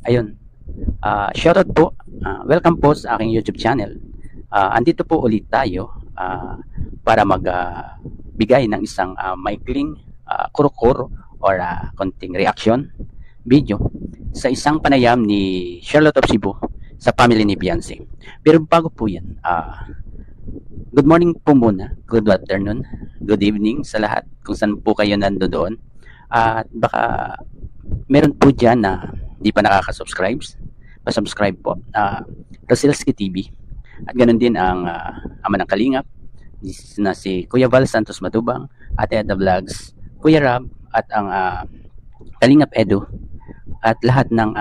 Ayun, shoutout po. Welcome po sa aking YouTube channel. Andito po ulit tayo para magbigay ng isang maikling kuro-kuro or konting reaction video sa isang panayam ni Charlotte of Cebu sa family ni Beyonce. Pero bago po yan, good morning po muna, good afternoon, good evening sa lahat kung saan po kayo nandoon. At baka meron po dyan na di pa nakaka-subscribe, pa-subscribe po, Roselski TV. At ganoon din ang ama ng Kalingap na si Kuya Val Santos Matubang, Ate Eda Vlogs, Kuya Rab, at ang Kalingap Edu, at lahat ng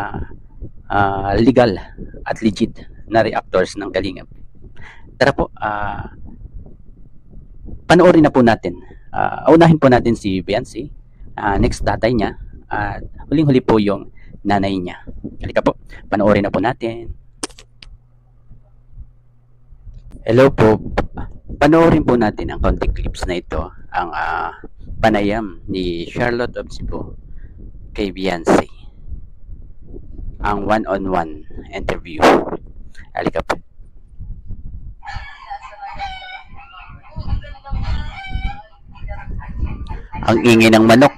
legal at legit na reactors ng Kalingap. Tara po, panoorin na po natin. Unahin po natin si Beyonce, next tatay niya, at huling-huli po yung nanay niya. Halika po, panoorin na po natin. Hello po, panoorin po natin ang konting clips na ito, ang panayam ni Charlotte of Cebu kay Beyonce, ang one-on-one interview. Halika po. Ang ingay ng manok.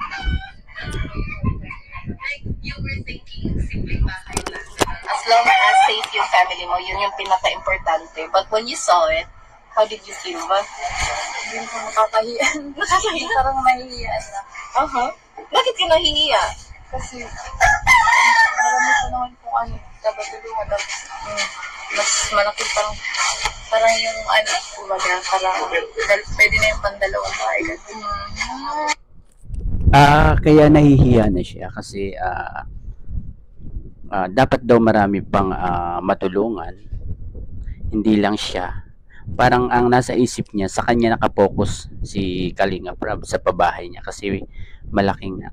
You were thinking simpleng bahay lang. As long as safe yung family mo, yun yung pinaka-importante. But when you saw it, how did you feel ba? Hindi ko nakakahiya. Nakakahiya? Parang nahihiya na. Bakit ka nahihiya? Kasi marami pa naman kung ano dapat tulungan. Mas malaki parang yung ano, kumbaga, parang pwede na yung pandalawang bahay. Kaya nahihiya na siya kasi dapat daw marami pang matulungan, hindi lang siya. Parang ang nasa isip niya, sa kanya nakapokus si Kalingap Rab sa pabahay niya kasi malaking na.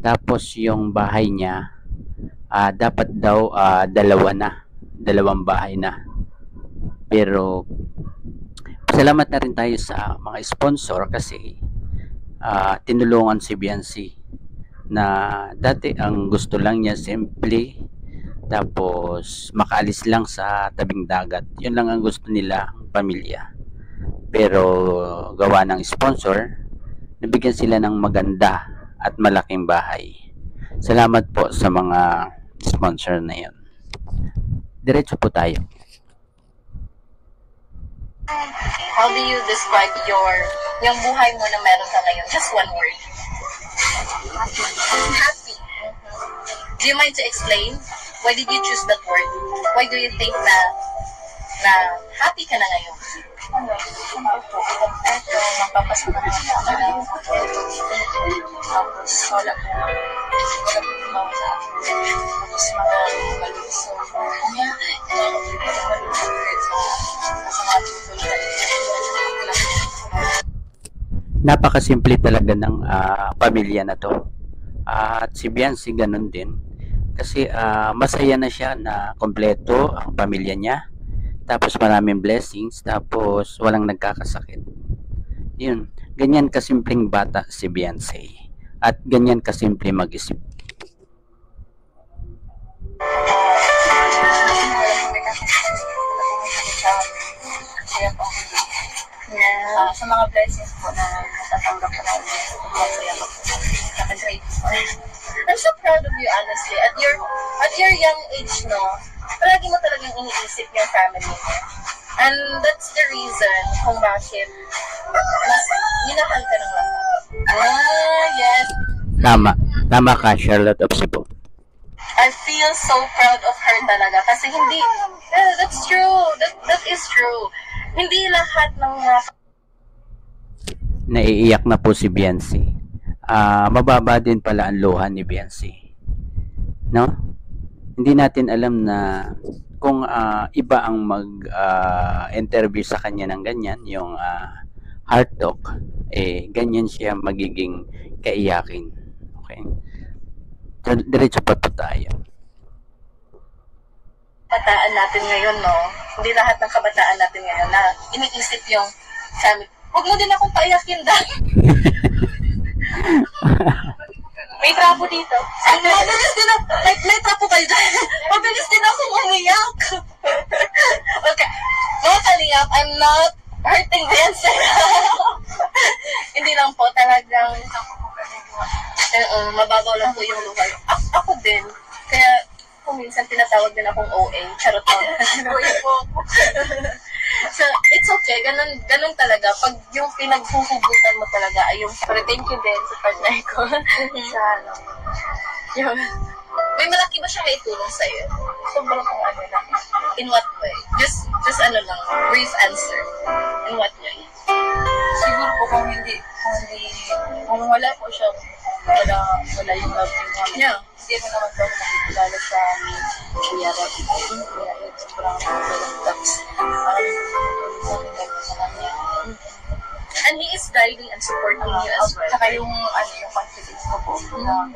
Tapos yung bahay niya, dapat daw dalawang bahay na. Pero salamat na rin tayo sa mga sponsor kasi tinulungan si Beyonce na dati ang gusto lang niya simple, tapos makaalis lang sa tabing dagat. Yun lang ang gusto nila, pamilya. Pero gawa ng sponsor, nabigyan sila ng maganda at malaking bahay. Salamat po sa mga sponsor na yun. Diretso po tayo. How do you describe yung buhay mo na meron ka ngayon? Just one word. Happy. Do you mind to explain? Why did you choose that word? Why do you think na happy ka na ngayon? Ano, siyempre po, eto, magpapasok na naman ako. Tapos wala po tumawa sa akin. Tapos mga maluso. Napakasimple talaga ng pamilya na to. At si Beyonce ganun din. Kasi masaya na siya na kompleto ang pamilya niya. Tapos maraming blessings. Tapos walang nagkakasakit. Yun. Ganyan kasimpleng bata si Beyonce. At ganyan kasimple mag-isip. Sa mga blessings po na natatanggap ko na masaya ko. Nakagrateful. I'm so proud of you, honestly. At your young age, no, palagi mo talagang iniisip yung family mo. And that's the reason kung bakit mas minahal ka ng lahat. Yes. Tama ka, Charlotte of Cebu. I feel so proud of her talaga. Kasi hindi, that's true. That is true. Hindi lahat ng mga Naiiyak na po si Beyonce. Mababa din pala ang luha ni Beyonce. No? Hindi natin alam na kung iba ang mag-interview sa kanya ng ganyan, yung heart talk, ganyan siya magiging kaiyakin. Okay? So, diretso pa po tayo. kabataan natin ngayon, no? Hindi lahat ng kabataan natin ngayon na iniisip yung family. Huwag mo din akong paiyakin dahil. May trapo dito. May trapo kayo dyan. tinatawag din akong OA. Charot mo. OA po ako. So, it's okay. Ganun talaga. Pag yung pinaghuhugutan mo talaga ay yung... Pero thank you din sa partner ko. Sa ano. Yung, May malaki ba siya may tulong sa'yo? sobrang kung ano lang. In what way? Just ano lang, brief answer. In what way? Siguro po kung wala po siya, wala yung love team namin. Yeah. Hindi mo naman po ako makikilala sa Kuya Rob. Kuya Rob, sobrang tulong. Tapos, parang tulong sa kanya. And he is guiding and supporting you as well. Saka yung confidence ko po na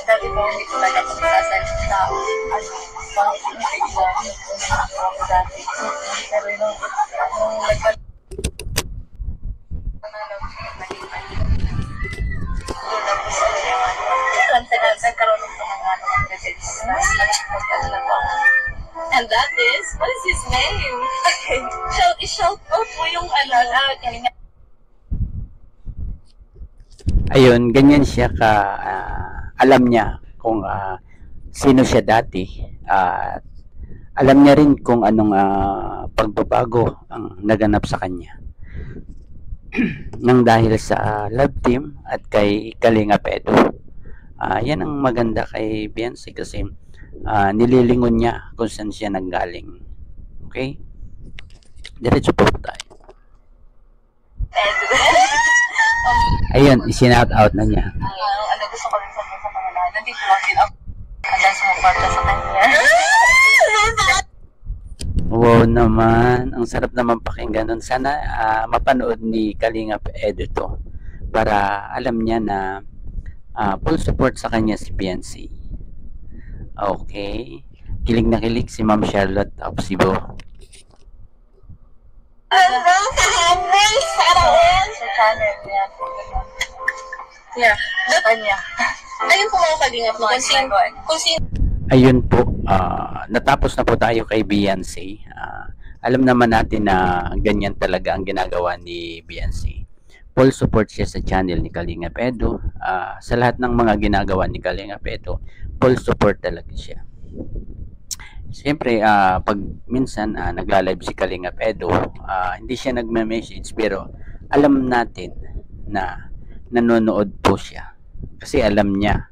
dati po hindi ko talaga ako nagsasalita bakit hindi ako dati. Pero nung nagkaroon ng mga confidence na nagkaroon na po ako. And that is, what is his name? Shout out mo yung kanina. Ayun, ganyan siya alam niya kung sino siya dati. Alam niya rin kung anong pagbabago ang naganap sa kanya. Nang dahil sa love team at kay Kalinga Edo. Yan ang maganda kay Beyonce kasi nililingon niya kung saan siya nanggaling. Okay? Diretso po tayo. Ayun, isinout out na niya. Ano gusto ko rin sabihin sa kanila, nandito lang din ako. Handa sumuporta sa kanya. Wow naman, ang sarap naman pakinggan nun. Sana mapanood ni Kalinga Edo to para alam niya na full support sa kanya si Beyonce. Okay. Kilig na kilig si Ma'am Charlotte of Cebu. Sa channel niya. Yeah. Sa kanya. Ayun po mga kalingap mo. Kung sino Ayun po, natapos na po tayo kay Beyonce. Alam naman natin na ganyan talaga ang ginagawa ni Beyonce. Full support siya sa channel ni Kalinga Edo. Sa lahat ng mga ginagawa ni Kalinga Edo, full support talaga siya. Siyempre, pag minsan nagla-live si Kalinga Edo, hindi siya nagme-message pero alam natin na nanonood po siya. Kasi alam niya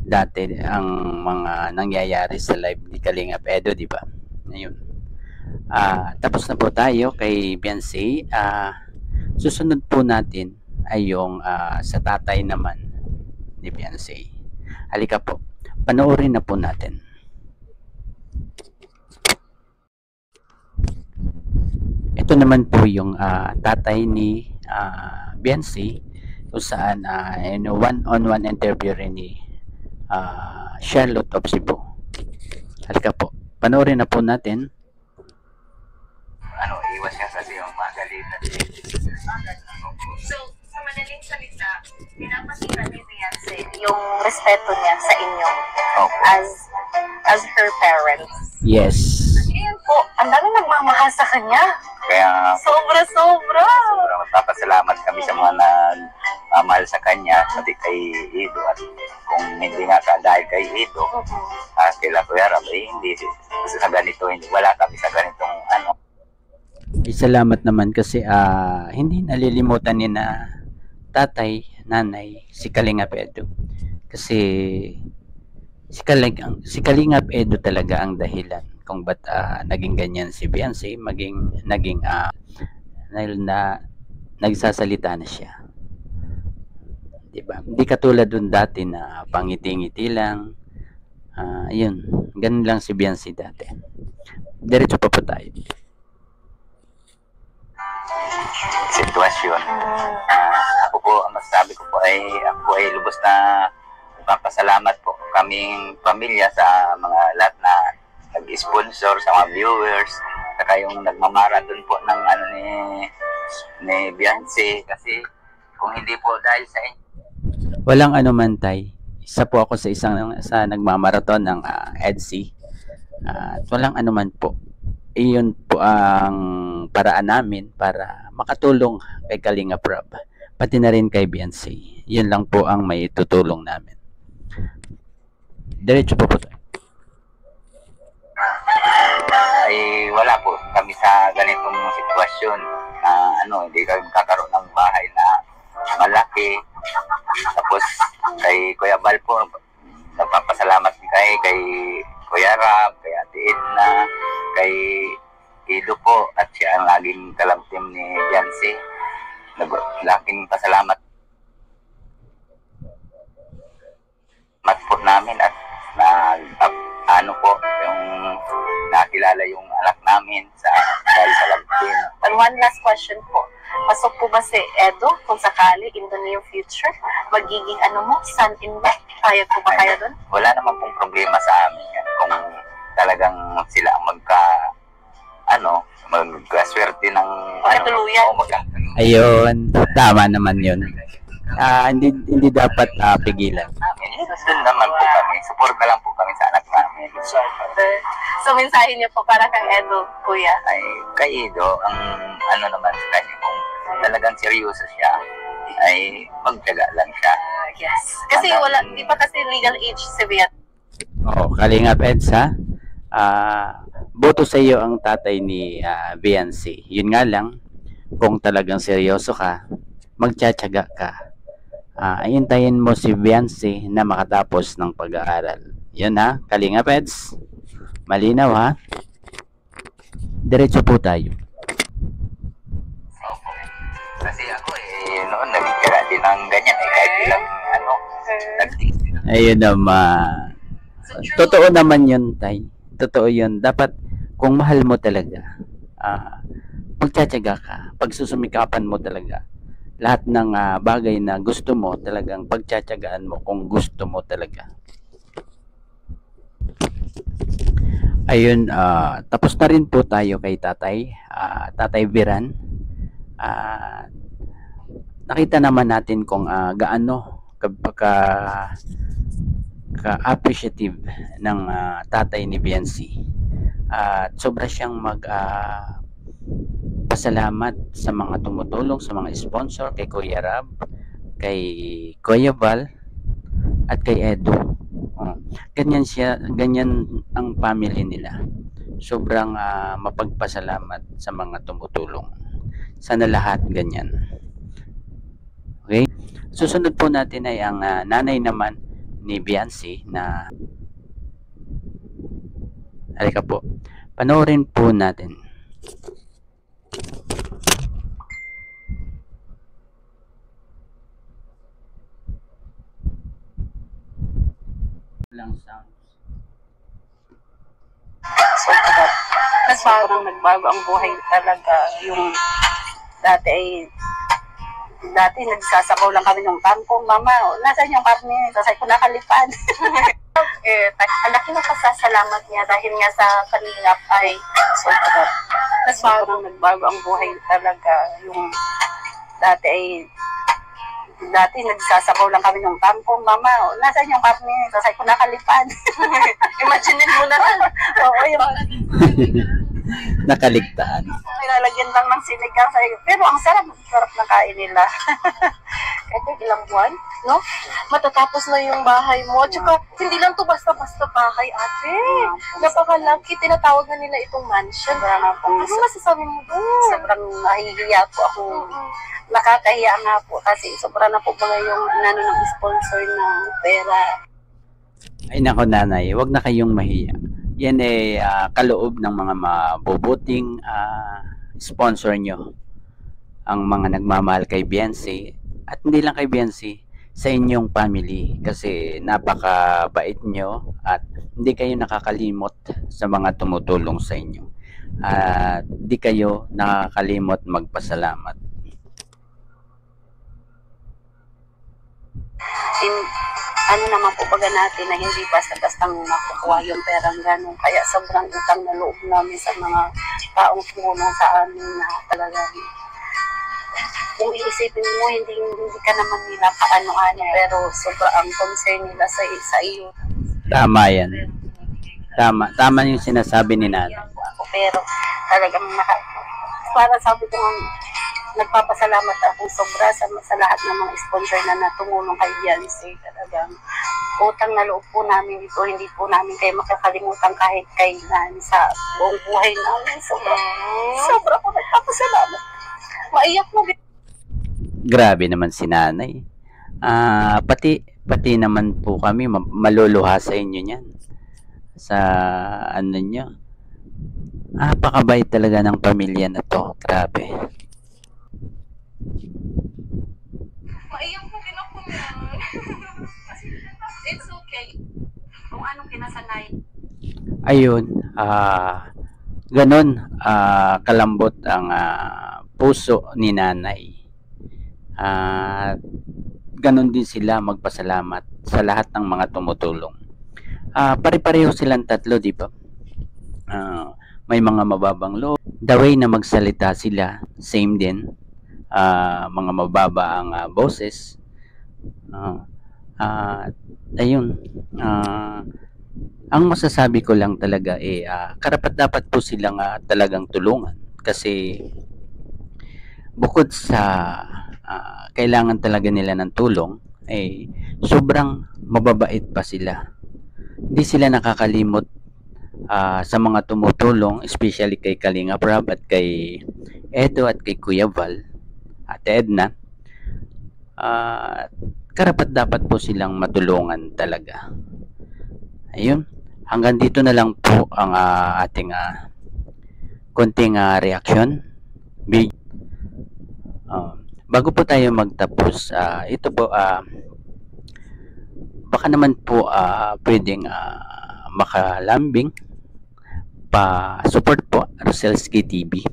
dati ang mga nangyayari sa live ni Kalinga Edo, di ba? Ayun. Tapos na po tayo kay Beyonce. Susunod po natin ay yung sa tatay naman ni Beyonce. Halika po, panoorin na po natin. Ito naman po yung tatay ni Beyonce kung saan one-on-one interview rin ni Charlotte of Cebu. Halika po, panoorin na po natin. Iwas siya kasi yung magalit na So, sa madaling salita, pinapakita ni Beyonce yung respeto niya sa inyo Okay. as her parents. Yes. Yan po, ang dami nagmamahal sa kanya. Kaya Sobra. sobrang magpapasalamat kami sa mga nagmamahal sa kanya, pati kay Edo. At kung hindi nga dahil kay Edo, kila Kuya Rob, hindi sa ganito, wala kami sa ganitong Salamat naman kasi hindi nalilimutan ni na tatay, nanay, si Kalinga Edo. Kasi si Kalinga Edo talaga ang dahilan kung ba't naging ganyan si Beyonce, naging dahil na nagsasalita na siya. Diba? Hindi katulad dun dati na pangiti-ngiti lang. Yun, ganun lang si Beyonce dati. Diretso pa po tayo. sitwasyon. Ako po, ang masasabi ko po ay ako ay lubos na nagpapasalamat po kaming pamilya sa mga lahat na nag-sponsor, sa mga viewers, saka yung nagmamarathon po ng ni Beyonce, kasi kung hindi po dahil sa inyo. Walang anuman, tay. Isa po ako sa nagmamarathon ng EDSI. At walang anuman po. Iyon po ang paraan namin para makatulong kay Kalinga Prab, pati na rin kay Beyonce. Yun lang po ang may tutulong namin. Diretso po po tayo. sitwasyon na hindi kami kakaroon ng bahay na malaki. Tapos kay Kuya Bal po, nagpapasalamat kay Kuya Rab, kay Ate Edna, kay Ido po, at siya ang laging kalabtim ni Biancy. Laking pasalamat po namin at yung nakilala yung anak namin dahil sa labtin. And one last question po. Pasok po ba si Edo kung sakali in the near future? Magiging son-in-law? Kaya po ba kaya doon? Wala naman pong problema sa amin yan. Kung talagang sila ang magkaswerte ng Magkatuluyan. Ayun, tama naman yun. Hindi dapat pigilan. Doon naman po kami. Support na lang po kami sa anak namin. So, mensahe niyo po para kang Edo, Kuya. Ay, kay Ido, ang naman sa kanya, kung talagang seryoso siya, ay magtiyaga lang siya. Yes. Kasi di pa kasi legal age si Viet. Kalingap Eds ha. Boto sa iyo ang tatay ni Biancy. Yun nga lang, kung talagang seryoso ka, magtsatsaga ka. Hintayin mo si Biancy na makatapos ng pag-aaral. Yun ha, Kalingap Eds. Malinaw ha. Diretso po tayo. Kasi ako noon nagtira din ng ganyan kahit ilang nagtiis. Ayun naman. Totoo naman yun, Tay. Totoo yun. Dapat, kung mahal mo talaga, magtsatsaga ka. Pagsusumikapan mo talaga. Lahat ng bagay na gusto mo, talagang pagtsatsagaan mo kung gusto mo talaga. Ayun, tapos na rin po tayo kay Tatay Viran. Nakita naman natin kung gaano ka-appreciative ng tatay ni Biancy. Sobra siyang pasalamat sa mga tumutulong, sa mga sponsor, kay Kuya Rab, kay Kuya Val, at kay Edo. Ganyan ang family nila. Sobrang mapagpasalamat sa mga tumutulong. Sana lahat ganyan. Okay? Susunod po natin ay ang nanay naman ni Biancy na halika po. Panoorin po natin. Lang sounds. Kasi parang nagbago ang buhay talaga. Yung dati nagsasabaw lang kami ng kangkong. Mama, nasaan yung karne? Sasay ko nakalipad. Ang laki ng pasasalamat niya dahil nga sa Kalingap ay Kasi parang nagbago ang buhay talaga. Yung dati nagsasabaw lang kami ng kangkong. Mama, nasaan yung karne? Sasay ko nakalipad. Imagine mo na lang. Oo, yung Nakaligtaan. nilalagyan lang ng sinigang sa pero ang sarap ng kain nila. Kahit ilang buwan, No? Matatapos na yung bahay mo. Tsaka, hindi lang to basta-basta bahay, ate. Napakalaki. Tinatawag na nila itong mansion. Ano masasabi mo doon? sobrang nahihiya po ako. Nakakahiya nga po kasi sobrang na po ba yung ng sponsor ng pera. Ay nako nanay, wag na kayong mahiya. Yan kaloob ng mga mabubuting sponsor nyo. Ang mga nagmamahal kay Biancy. At hindi lang kay Biancy, sa inyong family. Kasi napakabait nyo at hindi kayo nakakalimot sa mga tumutulong sa inyo. At hindi kayo nakakalimot magpasalamat. Ano naman po baga natin na hindi basta-bastang makukuha yung perang ganun. Kaya sobrang utang na loob namin sa mga taong tumulong sa amin na talagang kung iisipin mo, hindi ka naman nila paano-ano, pero sobrang concern nila sa iyo. Tama yan. Tama yung sinasabi ni nanay. Pero talagang para sabi ko nagpapasalamat ako sobra sa lahat ng mga sponsor na tumulong kay Beyonce. Talagang utang na loob po namin ito, hindi po namin kayo makakalimutan kahit kailan sa buong buhay namin. Sobra po nagpapasalamat. Maiyak mo. Grabe naman si nanay. Pati naman po kami maluluha sa inyo niyan. Sa ano nyo. Napakabait talaga ng pamilya na to. Grabe. Maiyak mo din ako yan. It's okay. Kung anong kinasanay. Ayun. Ganon. Kalambot ang puso ni nanay. Ganon din sila magpasalamat sa lahat ng mga tumutulong. Pare-pareho silang tatlo, di ba? May mga mababang loob. The way na magsalita sila, same din. Mga mababa ang boses. Ayun. Ang masasabi ko lang talaga karapat dapat po silang talagang tulungan. Kasi bukod sa kailangan talaga nila ng tulong, sobrang mababait pa sila. Hindi sila nakakalimot sa mga tumutulong, especially kay Kalinga Prab at kay Edo at kay Kuya Val at Edna. Karapat dapat po silang matulungan talaga. Ayun, hanggang dito na lang po ang ating konting reaction. Bago po tayo magtapos, ito po, baka naman po pwedeng makalambing pa-support po Roselski TV.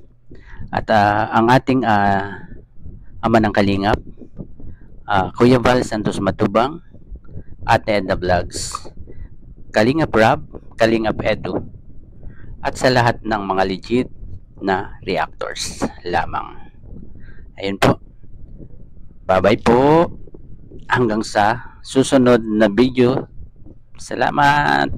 At ang ating ama ng Kalingap, Kuya Val Santos Matubang, Ate Edna Vlogs, Kalingap Rob, Kalingap Edu, at sa lahat ng mga legit na reactors lamang. Ayun po. Bye-bye po. Hanggang sa susunod na video. Salamat.